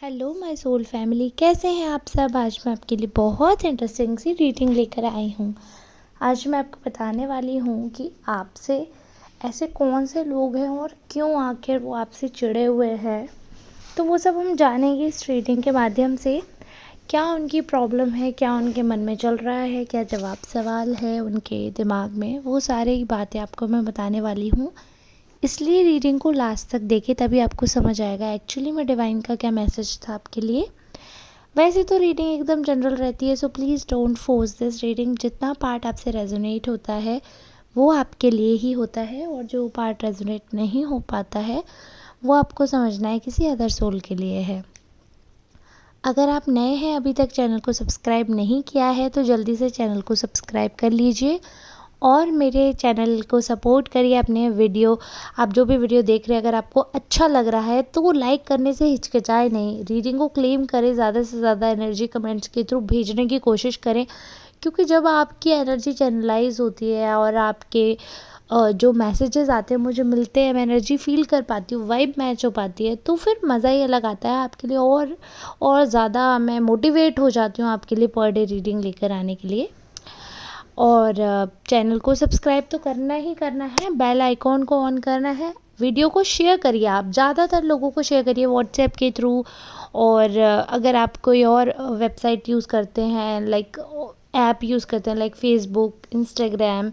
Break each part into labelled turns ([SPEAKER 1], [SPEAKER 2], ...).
[SPEAKER 1] Hello my soul family, कैसे हैं आप सब। आज मैं आपके लिए बहुत इंटरेस्टिंग सी रीडिंग लेकर आई हूँ। आज मैं आपको बताने वाली हूँ कि आपसे ऐसे कौन से लोग हैं और क्यों आखिर वो आपसे चिढ़े हुए हैं। तो वो सब हम जानेंगे इस रीडिंग के माध्यम से। क्या उनकी प्रॉब्लम है, क्या उनके मन में चल रहा है, क्या जवाब सवाल है उनके दिमाग में, वो सारी बातें आपको मैं बताने वाली हूँ। इसलिए रीडिंग को लास्ट तक देखें, तभी आपको समझ आएगा एक्चुअली में डिवाइन का क्या मैसेज था आपके लिए। वैसे तो रीडिंग एकदम जनरल रहती है, so please don't force this reading. जितना पार्ट आपसे रेजोनेट होता है वो आपके लिए ही होता है, और जो पार्ट रेजोनेट नहीं हो पाता है वो आपको समझना है किसी अदर सोल के लिए है। अगर आप नए हैं, अभी तक चैनल को सब्सक्राइब नहीं किया है, तो जल्दी से चैनल को सब्सक्राइब कर लीजिए और मेरे चैनल को सपोर्ट करिए। अपने वीडियो, आप जो भी वीडियो देख रहे हैं, अगर आपको अच्छा लग रहा है तो वो लाइक करने से हिचकिचाए नहीं, रीडिंग को क्लेम करें, ज़्यादा से ज़्यादा एनर्जी कमेंट्स के थ्रू भेजने की कोशिश करें। क्योंकि जब आपकी एनर्जी चैनलाइज होती है और आपके जो मैसेजेस आते हैं मुझे मिलते हैं, मैं एनर्जी फील कर पाती हूँ, वाइब मैच हो पाती है, तो फिर मज़ा ही अलग आता है आपके लिए। और ज़्यादा मैं मोटिवेट हो जाती हूँ आपके लिए पर डे रीडिंग लेकर आने के लिए। और चैनल को सब्सक्राइब तो करना ही करना है, बेल आइकॉन को ऑन करना है, वीडियो को शेयर करिए, आप ज़्यादातर लोगों को शेयर करिए व्हाट्सएप के थ्रू। और अगर आप कोई और वेबसाइट यूज़ करते हैं, लाइक ऐप यूज़ करते हैं, लाइक फेसबुक, इंस्टाग्राम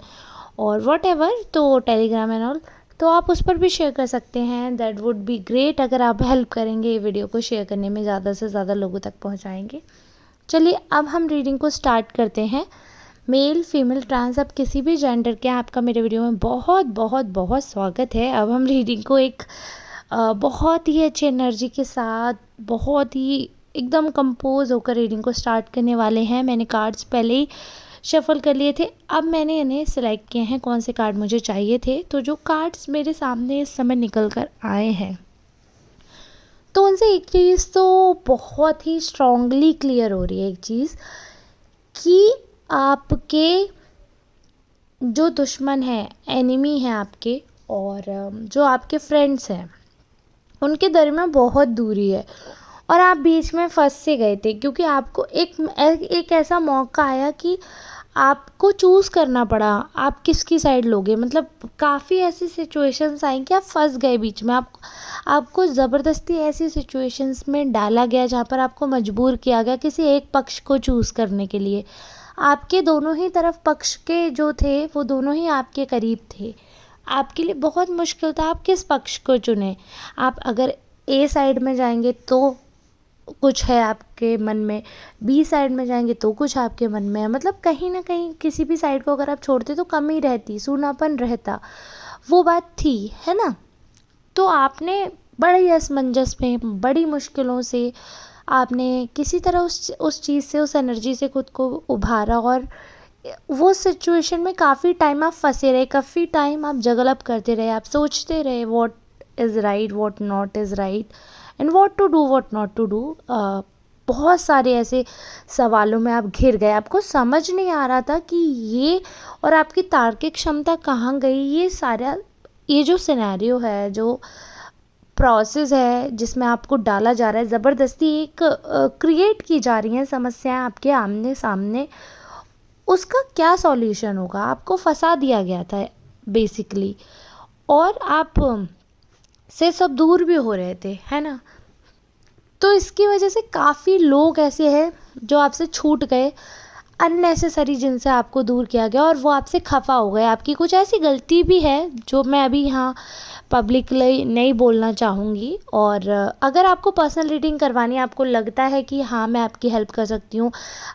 [SPEAKER 1] और वट एवर, तो टेलीग्राम एंड ऑल, तो आप उस पर भी शेयर कर सकते हैं। दैट वुड बी ग्रेट अगर आप हेल्प करेंगे, ये वीडियो को शेयर करने में, ज़्यादा से ज़्यादा लोगों तक पहुँचाएँगे। चलिए अब हम रीडिंग को स्टार्ट करते हैं। मेल, फीमेल, ट्रांस, आप किसी भी जेंडर के हैं, आपका मेरे वीडियो में बहुत बहुत बहुत स्वागत है। अब हम रीडिंग को एक बहुत ही अच्छी एनर्जी के साथ, बहुत ही एकदम कंपोज होकर रीडिंग को स्टार्ट करने वाले हैं। मैंने कार्ड्स पहले ही शफल कर लिए थे, अब मैंने इन्हें सिलेक्ट किए हैं कौन से कार्ड मुझे चाहिए थे। तो जो कार्ड्स मेरे सामने इस समय निकल कर आए हैं, तो उनसे एक चीज़ तो बहुत ही स्ट्रांगली क्लियर हो रही है, एक चीज़ कि आपके जो दुश्मन हैं, एनिमी हैं आपके, और जो आपके फ्रेंड्स हैं, उनके दरमियान बहुत दूरी है और आप बीच में फंस से गए थे। क्योंकि आपको एक ऐसा मौका आया कि आपको चूज़ करना पड़ा, आप किसकी साइड लोगे। मतलब काफ़ी ऐसी सिचुएशंस आई कि आप फंस गए बीच में, आपको ज़बरदस्ती ऐसी सिचुएशंस में डाला गया जहाँ पर आपको मजबूर किया गया किसी एक पक्ष को चूज़ करने के लिए। आपके दोनों ही तरफ पक्ष के जो थे वो दोनों ही आपके करीब थे, आपके लिए बहुत मुश्किल था आप किस पक्ष को चुने। आप अगर ए साइड में जाएंगे तो कुछ है आपके मन में, बी साइड में जाएंगे तो कुछ आपके मन में है। मतलब कहीं ना कहीं किसी भी साइड को अगर आप छोड़ते तो कमी रहती, सूनापन रहता, वो बात थी, है ना। तो आपने बड़े असमंजस में, बड़ी मुश्किलों से आपने किसी तरह उस चीज़ से, उस एनर्जी से खुद को उभारा, और वो सिचुएशन में काफ़ी टाइम आप फंसे रहे, काफ़ी टाइम आप जगल अप करते रहे, आप सोचते रहे what is right, what not is right, and what to do, what not to do. बहुत सारे ऐसे सवालों में आप घिर गए, आपको समझ नहीं आ रहा था कि ये, और आपकी तार्किक क्षमता कहाँ गई। ये सारा, ये जो सिनेरियो है, जो प्रोसेस है जिसमें आपको डाला जा रहा है, ज़बरदस्ती एक क्रिएट की जा रही हैं समस्याएं आपके आमने सामने, उसका क्या सॉल्यूशन होगा, आपको फंसा दिया गया था बेसिकली। और आप से सब दूर भी हो रहे थे, है ना। तो इसकी वजह से काफ़ी लोग ऐसे हैं जो आपसे छूट गए, अननेसेसरी, जिनसे आपको दूर किया गया, और वो आपसे खफा हो गए। आपकी कुछ ऐसी गलती भी है जो मैं अभी यहाँ पब्लिकली नहीं बोलना चाहूँगी। और अगर आपको पर्सनल रीडिंग करवानी है, आपको लगता है कि हाँ मैं आपकी हेल्प कर सकती हूँ,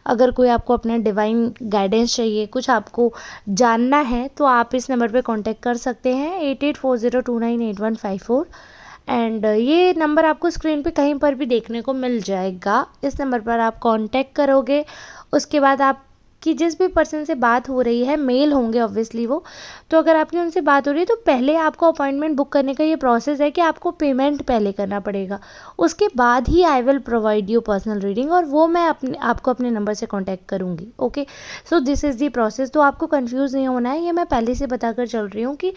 [SPEAKER 1] अगर कोई आपको अपना डिवाइन गाइडेंस चाहिए, कुछ आपको जानना है, तो आप इस नंबर पे कांटेक्ट कर सकते हैं 8840298154। एंड ये नंबर आपको स्क्रीन पे कहीं पर भी देखने को मिल जाएगा। इस नंबर पर आप कांटेक्ट करोगे, उसके बाद आपकी जिस भी पर्सन से बात हो रही है, मेल होंगे ऑब्वियसली वो, तो अगर आपकी उनसे बात हो रही है तो पहले आपको अपॉइंटमेंट बुक करने का ये प्रोसेस है कि आपको पेमेंट पहले करना पड़ेगा, उसके बाद ही I will provide you personal reading, और वो मैं आपको अपने नंबर से कॉन्टैक्ट करूँगी। Okay, so this is the process. तो आपको कन्फ्यूज़ नहीं होना है, ये मैं पहले से बताकर चल रही हूँ कि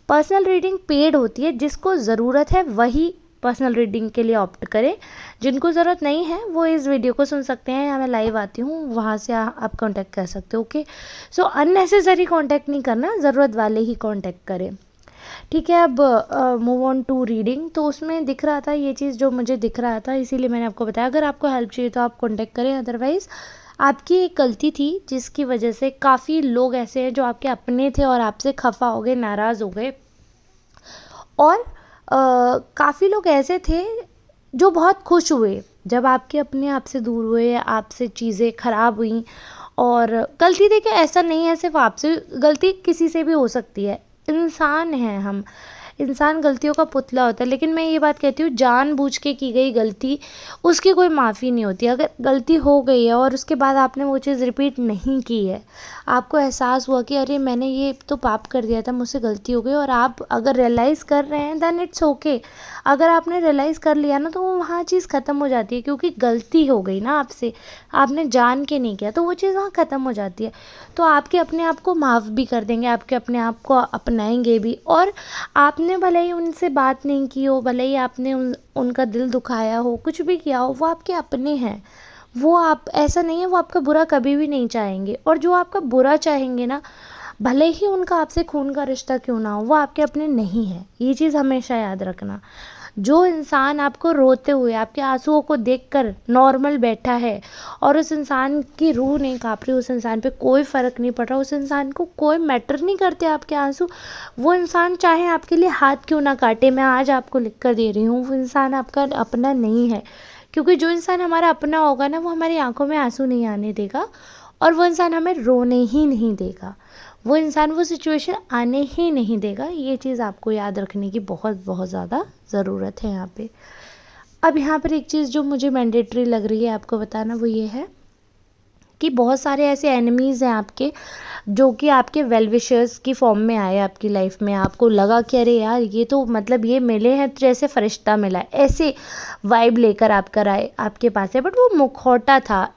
[SPEAKER 1] पर्सनल रीडिंग पेड होती है, जिसको ज़रूरत है वही पर्सनल रीडिंग के लिए ऑप्ट करें। जिनको ज़रूरत नहीं है वो इस वीडियो को सुन सकते हैं, या मैं लाइव आती हूँ वहाँ से आप कांटेक्ट कर सकते हो। ओके, सो अननेसेसरी कांटेक्ट नहीं करना, ज़रूरत वाले ही कांटेक्ट करें। ठीक है, अब मूव ऑन टू रीडिंग। तो उसमें दिख रहा था ये चीज़ जो मुझे दिख रहा था, इसीलिए मैंने आपको बताया। अगर आपको हेल्प चाहिए तो आप कांटेक्ट करें, अदरवाइज़ आपकी एक गलती थी जिसकी वजह से काफ़ी लोग ऐसे हैं जो आपके अपने थे और आपसे खफा हो गए, नाराज़ हो गए। और काफ़ी लोग ऐसे थे जो बहुत खुश हुए जब आपके अपने आपसे दूर हुए, आपसे चीज़ें ख़राब हुई। और गलती देखिए ऐसा नहीं है सिर्फ आपसे, गलती किसी से भी हो सकती है, इंसान हैं हम, इंसान गलतियों का पुतला होता है। लेकिन मैं ये बात कहती हूँ, जानबूझ के की गई गलती उसकी कोई माफ़ी नहीं होती। अगर गलती हो गई है और उसके बाद आपने वो चीज़ रिपीट नहीं की है, आपको एहसास हुआ कि अरे मैंने ये तो पाप कर दिया था, मुझसे गलती हो गई, और आप अगर रियलाइज़ कर रहे हैं देन इट्स ओके। अगर आपने रियलाइज़ कर लिया ना तो वो वहाँ चीज़ ख़त्म हो जाती है, क्योंकि गलती हो गई ना आपसे, आपने जान के नहीं किया, तो वो चीज़ वहाँ ख़त्म हो जाती है। तो आपके अपने आप को माफ़ भी कर देंगे, आपके अपने आप को अपनाएंगे भी। और आपने भले ही उनसे बात नहीं की हो, भले ही आपने उनका दिल दुखाया हो, कुछ भी किया हो, वो आपके अपने हैं। वो आप ऐसा नहीं है, वो आपका बुरा कभी भी नहीं चाहेंगे। और जो आपका बुरा चाहेंगे ना, भले ही उनका आपसे खून का रिश्ता क्यों ना हो, वो आपके अपने नहीं है। ये चीज़ हमेशा याद रखना। जो इंसान आपको रोते हुए, आपके आंसुओं को देखकर नॉर्मल बैठा है और उस इंसान की रूह नहीं काँप रही, उस इंसान पे कोई फ़र्क नहीं पड़ रहा, उस इंसान को कोई मैटर नहीं करते आपके आंसू, वो इंसान चाहे आपके लिए हाथ क्यों ना काटे, मैं आज आपको लिख कर दे रही हूँ, वो इंसान आपका अपना नहीं है। क्योंकि जो इंसान हमारा अपना होगा ना, वो हमारी आंखों में आंसू नहीं आने देगा, और वो इंसान हमें रोने ही नहीं देगा, वो इंसान वो सिचुएशन आने ही नहीं देगा। ये चीज़ आपको याद रखने की बहुत बहुत ज़्यादा ज़रूरत है यहाँ पे। अब यहाँ पर एक चीज़ जो मुझे मैंडेटरी लग रही है आपको बताना, वो ये है कि बहुत सारे ऐसे एनिमीज़ हैं आपके, जो कि आपके वेल विशर्स की फॉर्म में आए आपकी लाइफ में। आपको लगा कि अरे यार ये तो मतलब ये मिले हैं तो जैसे फरिश्ता मिला है, ऐसे वाइब लेकर आए आपके पास है। बट वो मुखौटा था,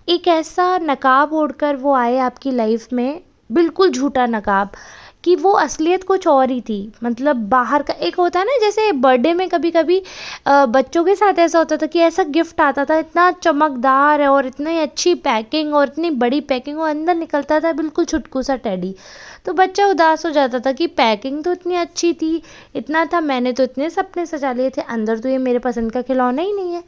[SPEAKER 1] एक ऐसा नकाब ओढ़कर वो आए आपकी लाइफ में, बिल्कुल झूठा नकाब, कि वो असलियत कुछ और ही थी। मतलब बाहर का एक होता है ना, जैसे बर्थडे में कभी कभी बच्चों के साथ ऐसा होता था कि ऐसा गिफ्ट आता था, इतना चमकदार है और इतनी अच्छी पैकिंग और इतनी बड़ी पैकिंग, और अंदर निकलता था बिल्कुल छुटकू सा टेडी। तो बच्चा उदास हो जाता था कि पैकिंग तो इतनी अच्छी थी, इतना था, मैंने तो इतने सपने सजा लिए थे, अंदर तो ये मेरे पसंद का खिलौना ही नहीं है।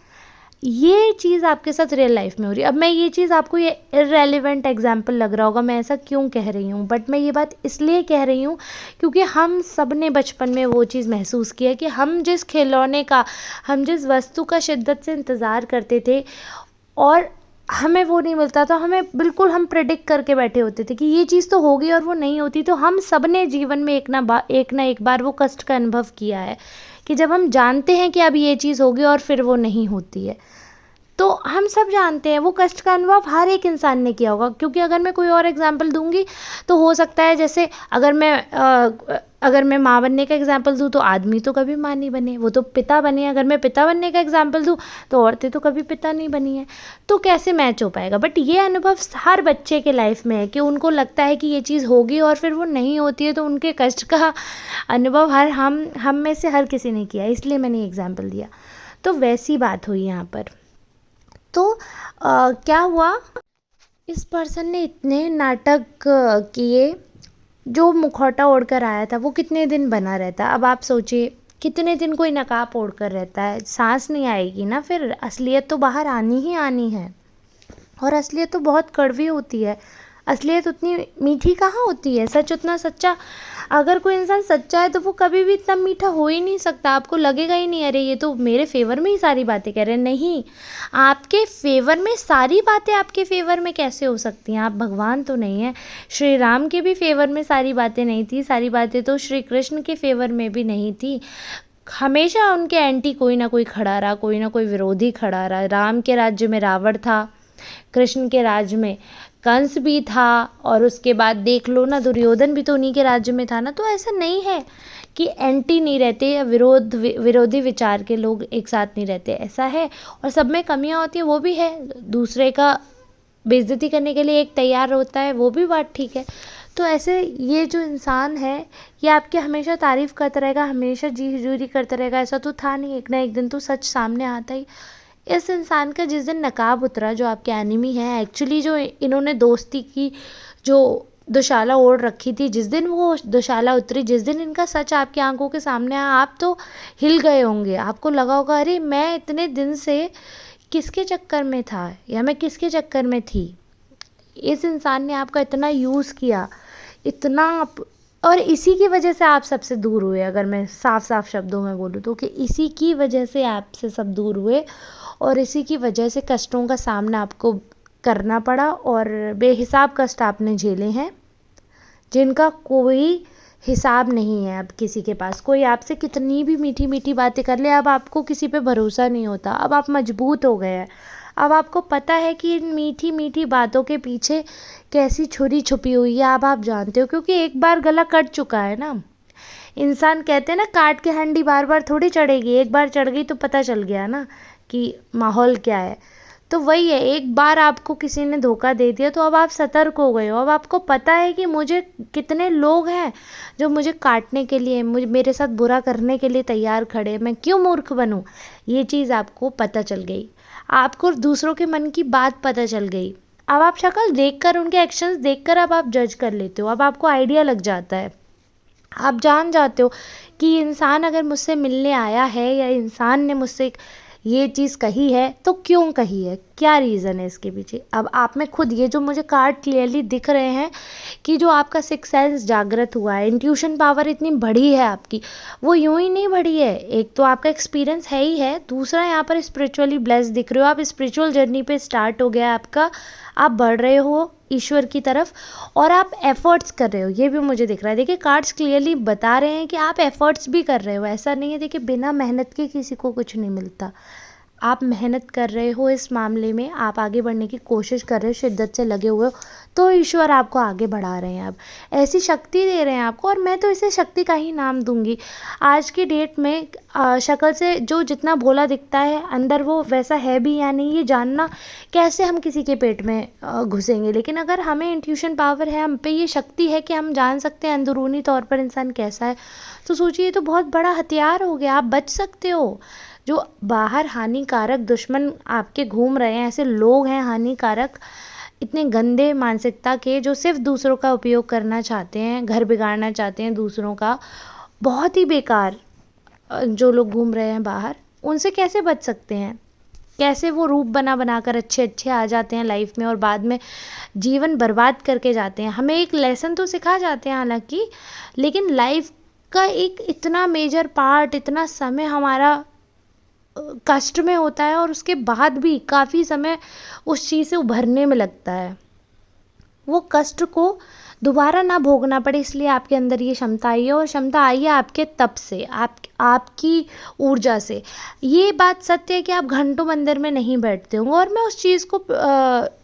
[SPEAKER 1] ये चीज़ आपके साथ रियल लाइफ में हो रही है। अब मैं ये चीज़, आपको ये इररेलेवेंट एग्जाम्पल लग रहा होगा मैं ऐसा क्यों कह रही हूँ, बट मैं ये बात इसलिए कह रही हूँ क्योंकि हम सब ने बचपन में वो चीज़ महसूस किया कि हम जिस खिलौने का, हम जिस वस्तु का शिद्दत से इंतज़ार करते थे और हमें वो नहीं मिलता था, हमें बिल्कुल, हम प्रेडिक्ट करके बैठे होते थे कि ये चीज़ तो होगी और वो नहीं होती। तो हम सब ने जीवन में एक ना एक बार वो कष्ट का अनुभव किया है कि जब हम जानते हैं कि अब ये चीज़ होगी और फिर वो नहीं होती है। तो हम सब जानते हैं, वो कष्ट का अनुभव हर एक इंसान ने किया होगा। क्योंकि अगर मैं कोई और एग्जांपल दूंगी तो हो सकता है, जैसे अगर मैं माँ बनने का एग्जांपल दूँ तो आदमी तो कभी माँ नहीं बने, वो तो पिता बने। अगर मैं पिता बनने का एग्जांपल दूँ तो औरतें तो कभी पिता नहीं बनी हैं। तो कैसे मैच हो पाएगा। बट ये अनुभव हर बच्चे के लाइफ में है कि उनको लगता है कि ये चीज़ होगी और फिर वो नहीं होती है, तो उनके कष्ट का अनुभव हम में से हर किसी ने किया है, इसलिए मैंने ये एग्जाम्पल दिया। तो वैसी बात हुई यहाँ पर। तो क्या हुआ, इस पर्सन ने इतने नाटक किए, जो मुखौटा ओढ़कर आया था वो कितने दिन बना रहता। अब आप सोचिए, कितने दिन कोई नकाब ओढ़कर रहता है, सांस नहीं आएगी ना, फिर असलियत तो बाहर आनी ही आनी है। और असलियत तो बहुत कड़वी होती है, असलियत उतनी मीठी कहाँ होती है, सच उतना सच्चा। अगर कोई इंसान सच्चा है तो वो कभी भी इतना मीठा हो ही नहीं सकता। आपको लगेगा ही नहीं अरे ये तो मेरे फेवर में ही सारी बातें कह रहे हैं। नहीं, आपके फेवर में सारी बातें आपके फेवर में कैसे हो सकती हैं, आप भगवान तो नहीं है। श्री राम के भी फेवर में सारी बातें नहीं थी, सारी बातें तो श्री कृष्ण के फेवर में भी नहीं थी। हमेशा उनके एंटी कोई ना कोई खड़ा रहा, कोई ना कोई विरोधी खड़ा रहा। राम के राज्य में रावण था, कृष्ण के राज्य में कंस भी था, और उसके बाद देख लो ना, दुर्योधन भी तो उन्हीं के राज्य में था ना। तो ऐसा नहीं है कि एंटी नहीं रहते या विरोधी विचार के लोग एक साथ नहीं रहते, ऐसा है। और सब में कमियां होती हैं, वो भी है। दूसरे का बेइज्जती करने के लिए एक तैयार होता है, वो भी बात ठीक है। तो ऐसे ये जो इंसान है ये आपकी हमेशा तारीफ़ करता रहेगा, हमेशा जी हजूरी करता रहेगा, ऐसा तो था नहीं, एक ना एक दिन तो सच सामने आता ही। इस इंसान का जिस दिन नकाब उतरा, जो आपके एनिमी हैं एक्चुअली, जो इन्होंने दोस्ती की जो दुशाला ओढ़ रखी थी, जिस दिन वो दुशाला उतरी, जिस दिन इनका सच आपकी आंखों के सामने आया, आप तो हिल गए होंगे। आपको लगा होगा अरे मैं इतने दिन से किसके चक्कर में था या मैं किसके चक्कर में थी। इस इंसान ने आपका इतना यूज़ किया, इतना और इसी की वजह से आप सबसे दूर हुए। अगर मैं साफ साफ शब्दों में बोलूँ तो कि इसी की वजह से आपसे सब दूर हुए और इसी की वजह से कष्टों का सामना आपको करना पड़ा और बेहिसाब कष्ट आपने झेले हैं जिनका कोई हिसाब नहीं है। अब किसी के पास कोई आपसे कितनी भी मीठी मीठी बातें कर ले, अब आपको किसी पे भरोसा नहीं होता। अब आप मजबूत हो गए हैं। अब आपको पता है कि इन मीठी मीठी बातों के पीछे कैसी छुरी छुपी हुई है। अब आप जानते हो, क्योंकि एक बार गला कट चुका है ना। इंसान कहते हैं ना, काट के हंडी बार बार थोड़ी चढ़ेगी, एक बार चढ़ गई तो पता चल गया ना कि माहौल क्या है। तो वही है, एक बार आपको किसी ने धोखा दे दिया तो अब आप सतर्क हो गए हो। अब आपको पता है कि मुझे कितने लोग हैं जो मुझे काटने के लिए, मुझे मेरे साथ बुरा करने के लिए तैयार खड़े। मैं क्यों मूर्ख बनूं। ये चीज़ आपको पता चल गई। आपको दूसरों के मन की बात पता चल गई। अब आप शक्ल देखकर, उनके एक्शंस देखकर अब आप जज कर लेते हो। अब आपको आइडिया लग जाता है। आप जान जाते हो कि इंसान अगर मुझसे मिलने आया है या इंसान ने मुझसे ये चीज़ कही है तो क्यों कही है, क्या रीज़न है इसके पीछे। अब आप में खुद ये जो मुझे कार्ड क्लियरली दिख रहे हैं कि जो आपका सिक्स सेंस जागृत हुआ है, इंट्यूशन पावर इतनी बढ़ी है आपकी, वो यूं ही नहीं बढ़ी है। एक तो आपका एक्सपीरियंस है ही है, दूसरा यहाँ पर स्पिरिचुअली ब्लेस दिख रहे हो। आप स्पिरिचुअल जर्नी पे स्टार्ट हो गया आपका, आप बढ़ रहे हो ईश्वर की तरफ और आप एफर्ट्स कर रहे हो, ये भी मुझे दिख रहा है। देखिए कार्ड्स क्लियरली बता रहे हैं कि आप एफर्ट्स भी कर रहे हो। ऐसा नहीं है, देखिए बिना मेहनत के किसी को कुछ नहीं मिलता। आप मेहनत कर रहे हो इस मामले में, आप आगे बढ़ने की कोशिश कर रहे हो, शिद्दत से लगे हुए हो, तो ईश्वर आपको आगे बढ़ा रहे हैं। अब ऐसी शक्ति दे रहे हैं आपको, और मैं तो इसे शक्ति का ही नाम दूंगी। आज की डेट में शक्ल से जो जितना भोला दिखता है, अंदर वो वैसा है भी या नहीं, ये जानना कैसे हम किसी के पेट में घुसेंगे। लेकिन अगर हमें इंट्यूशन पावर है, हम पे ये शक्ति है कि हम जान सकते हैं अंदरूनी तौर पर इंसान कैसा है, तो सोचिए ये तो बहुत बड़ा हथियार हो गया। आप बच सकते हो। जो बाहर हानिकारक दुश्मन आपके घूम रहे हैं, ऐसे लोग हैं हानिकारक, इतने गंदे मानसिकता के, जो सिर्फ दूसरों का उपयोग करना चाहते हैं, घर बिगाड़ना चाहते हैं दूसरों का, बहुत ही बेकार जो लोग घूम रहे हैं बाहर, उनसे कैसे बच सकते हैं। कैसे वो रूप बना बना कर अच्छे अच्छे आ जाते हैं लाइफ में और बाद में जीवन बर्बाद करके जाते हैं। हमें एक लेसन तो सिखा जाते हैं हालांकि, लेकिन लाइफ का एक इतना मेजर पार्ट, इतना समय हमारा कष्ट में होता है और उसके बाद भी काफ़ी समय उस चीज़ से उभरने में लगता है। वो कष्ट को दोबारा ना भोगना पड़े, इसलिए आपके अंदर ये क्षमता आई है। और क्षमता आई है आपके तप से, आपकी ऊर्जा से। ये बात सत्य है कि आप घंटों मंदिर में नहीं बैठते होंगे, और मैं उस चीज़ को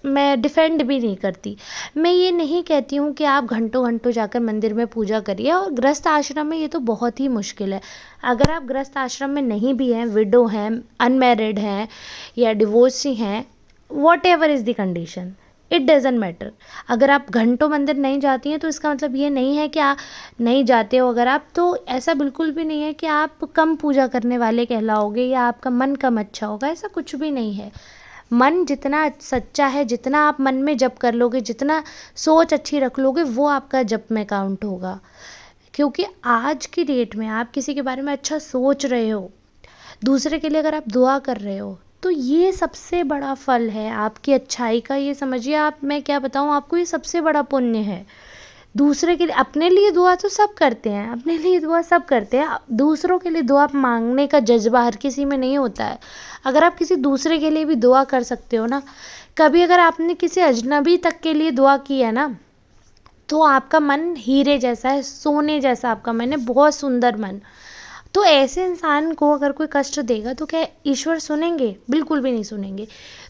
[SPEAKER 1] मैं डिफेंड भी नहीं करती। मैं ये नहीं कहती हूँ कि आप घंटों घंटों जाकर मंदिर में पूजा करिए, और गृहस्थ आश्रम में ये तो बहुत ही मुश्किल है। अगर आप गृहस्थ आश्रम में नहीं भी हैं, विडो हैं, अनमैरिड हैं या डिवोर्सी हैं, what ever is the condition, it doesn't matter. अगर आप घंटों मंदिर नहीं जाती हैं तो इसका मतलब ये नहीं है कि आप नहीं जाते हो। अगर आप, तो ऐसा बिल्कुल भी नहीं है कि आप कम पूजा करने वाले कहलाओगे या आपका मन कम अच्छा होगा, ऐसा कुछ भी नहीं है। मन जितना सच्चा है, जितना आप मन में जप कर लोगे, जितना सोच अच्छी रख लोगे, वो आपका जप में काउंट होगा। क्योंकि आज की डेट में आप किसी के बारे में अच्छा सोच रहे हो, दूसरे के लिए अगर आप दुआ कर रहे हो, तो ये सबसे बड़ा फल है आपकी अच्छाई का। ये समझिए आप, मैं क्या बताऊँ आपको, ये सबसे बड़ा पुण्य है। दूसरे के लिए, अपने लिए दुआ तो सब करते हैं, अपने लिए दुआ सब करते हैं, दूसरों के लिए दुआ मांगने का जज्बा हर किसी में नहीं होता है। अगर आप किसी दूसरे के लिए भी दुआ कर सकते हो ना, कभी अगर आपने किसी अजनबी तक के लिए दुआ की है ना, तो आपका मन हीरे जैसा है, सोने जैसा आपका मन है, बहुत सुंदर मन। तो ऐसे इंसान को अगर कोई कष्ट देगा तो क्या ईश्वर सुनेंगे? बिल्कुल भी नहीं सुनेंगे।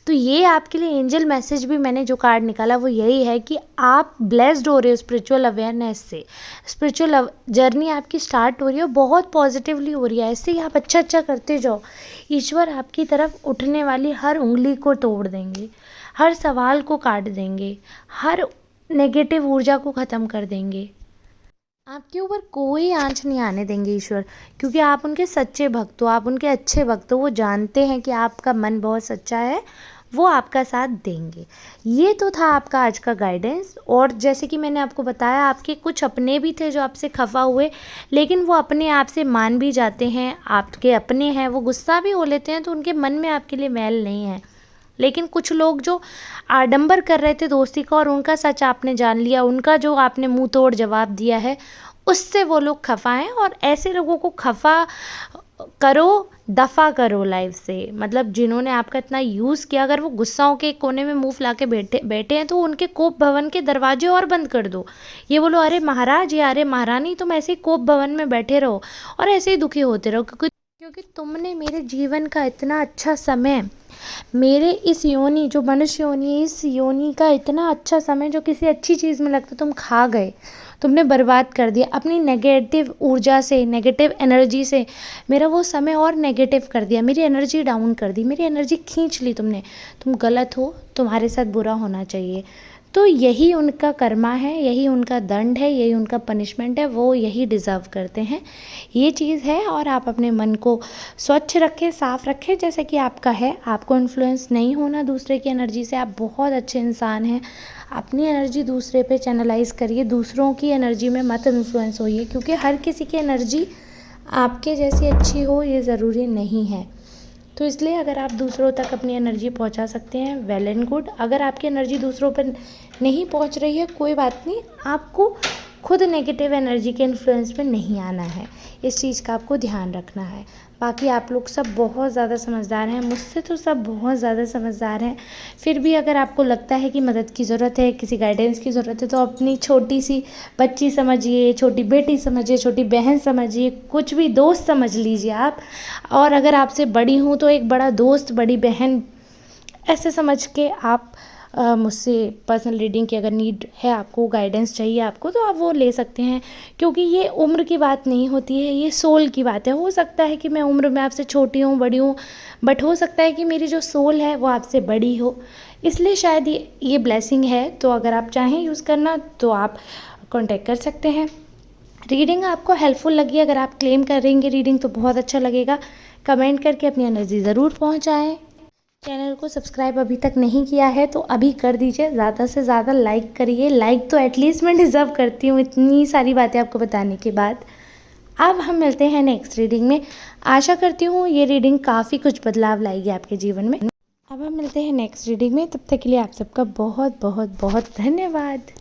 [SPEAKER 1] तो ये आपके लिए एंजल मैसेज भी, मैंने जो कार्ड निकाला वो यही है कि आप ब्लेस्ड हो रहे हो स्पिरिचुअल अवेयरनेस से। स्पिरिचुअल जर्नी आपकी स्टार्ट हो रही है, बहुत पॉजिटिवली हो रही है। ऐसे ही आप अच्छा अच्छा करते जाओ, ईश्वर आपकी तरफ उठने वाली हर उंगली को तोड़ देंगे, हर सवाल को काट देंगे, हर नेगेटिव ऊर्जा को ख़त्म कर देंगे। आपके ऊपर कोई आँच नहीं आने देंगे ईश्वर, क्योंकि आप उनके सच्चे भक्त हो, आप उनके अच्छे भक्त हो। वो जानते हैं कि आपका मन बहुत सच्चा है, वो आपका साथ देंगे। ये तो था आपका आज का गाइडेंस। और जैसे कि मैंने आपको बताया, आपके कुछ अपने भी थे जो आपसे खफा हुए, लेकिन वो अपने आप से मान भी जाते हैं, आपके अपने हैं, वो गुस्सा भी हो लेते हैं, तो उनके मन में आपके लिए मैल नहीं है। लेकिन कुछ लोग जो आडंबर कर रहे थे दोस्ती का, और उनका सच आपने जान लिया, उनका जो आपने मुंह तोड़ जवाब दिया है, उससे वो लोग खफा हैं। और ऐसे लोगों को खफा करो, दफ़ा करो लाइफ से। मतलब जिन्होंने आपका इतना यूज़ किया, अगर वो गुस्साओं के एक कोने में मुंह फुला के बैठे बैठे हैं, तो उनके कोप भवन के दरवाजे और बंद कर दो। ये बोलो, अरे महाराज या अरे महारानी, तुम ऐसे ही कोप भवन में बैठे रहो और ऐसे ही दुखी होते रहो, क्योंकि तुमने मेरे जीवन का इतना अच्छा समय, मेरे इस योनि जो मनुष्य योनि है, इस योनि का इतना अच्छा समय जो किसी अच्छी चीज़ में लगता तुम खा गए, तुमने बर्बाद कर दिया अपनी नेगेटिव ऊर्जा से, नेगेटिव एनर्जी से। मेरा वो समय और नेगेटिव कर दिया, मेरी एनर्जी डाउन कर दी, मेरी एनर्जी खींच ली तुमने। तुम गलत हो, तुम्हारे साथ बुरा होना चाहिए। तो यही उनका कर्मा है, यही उनका दंड है, यही उनका पनिशमेंट है, वो यही डिज़र्व करते हैं। ये चीज़ है। और आप अपने मन को स्वच्छ रखें, साफ़ रखें जैसे कि आपका है। आपको इन्फ्लुएंस नहीं होना दूसरे की एनर्जी से। आप बहुत अच्छे इंसान हैं। अपनी एनर्जी दूसरे पे चैनलाइज करिए, दूसरों की एनर्जी में मत इन्फ्लुएंस होइए, क्योंकि हर किसी की एनर्जी आपके जैसी अच्छी हो ये ज़रूरी नहीं है। तो इसलिए अगर आप दूसरों तक अपनी एनर्जी पहुंचा सकते हैं, वेल एंड गुड। अगर आपकी एनर्जी दूसरों पर नहीं पहुंच रही है, कोई बात नहीं, आपको खुद नेगेटिव एनर्जी के इन्फ्लुएंस में नहीं आना है। इस चीज़ का आपको ध्यान रखना है। बाकी आप लोग सब बहुत ज़्यादा समझदार हैं, मुझसे तो सब बहुत ज़्यादा समझदार हैं। फिर भी अगर आपको लगता है कि मदद की ज़रूरत है, किसी गाइडेंस की ज़रूरत है, तो अपनी छोटी सी बच्ची समझिए, छोटी बेटी समझिए, छोटी बहन समझिए, कुछ भी दोस्त समझ लीजिए आप। और अगर आपसे बड़ी हूँ तो एक बड़ा दोस्त, बड़ी बहन, ऐसे समझ के आप मुझसे पर्सनल रीडिंग की अगर नीड है, आपको गाइडेंस चाहिए आपको, तो आप वो ले सकते हैं। क्योंकि ये उम्र की बात नहीं होती है, ये सोल की बात है। हो सकता है कि मैं उम्र में आपसे छोटी हूँ, बड़ी हूँ, बट हो सकता है कि मेरी जो सोल है वो आपसे बड़ी हो, इसलिए शायद ये ब्लेसिंग है। तो अगर आप चाहें यूज़ करना तो आप कॉन्टेक्ट कर सकते हैं। रीडिंग आपको हेल्पफुल लगी, अगर आप क्लेम करेंगे रीडिंग, तो बहुत अच्छा लगेगा। कमेंट करके अपनी एनर्जी ज़रूर पहुँचाएँ। चैनल को सब्सक्राइब अभी तक नहीं किया है तो अभी कर दीजिए, ज़्यादा से ज़्यादा लाइक करिए। लाइक तो एटलीस्ट मैं डिज़र्व करती हूँ इतनी सारी बातें आपको बताने के बाद। अब हम मिलते हैं नेक्स्ट रीडिंग में। आशा करती हूँ ये रीडिंग काफ़ी कुछ बदलाव लाएगी आपके जीवन में। अब हम मिलते हैं नेक्स्ट रीडिंग में, तब तक के लिए आप सबका बहुत बहुत बहुत धन्यवाद।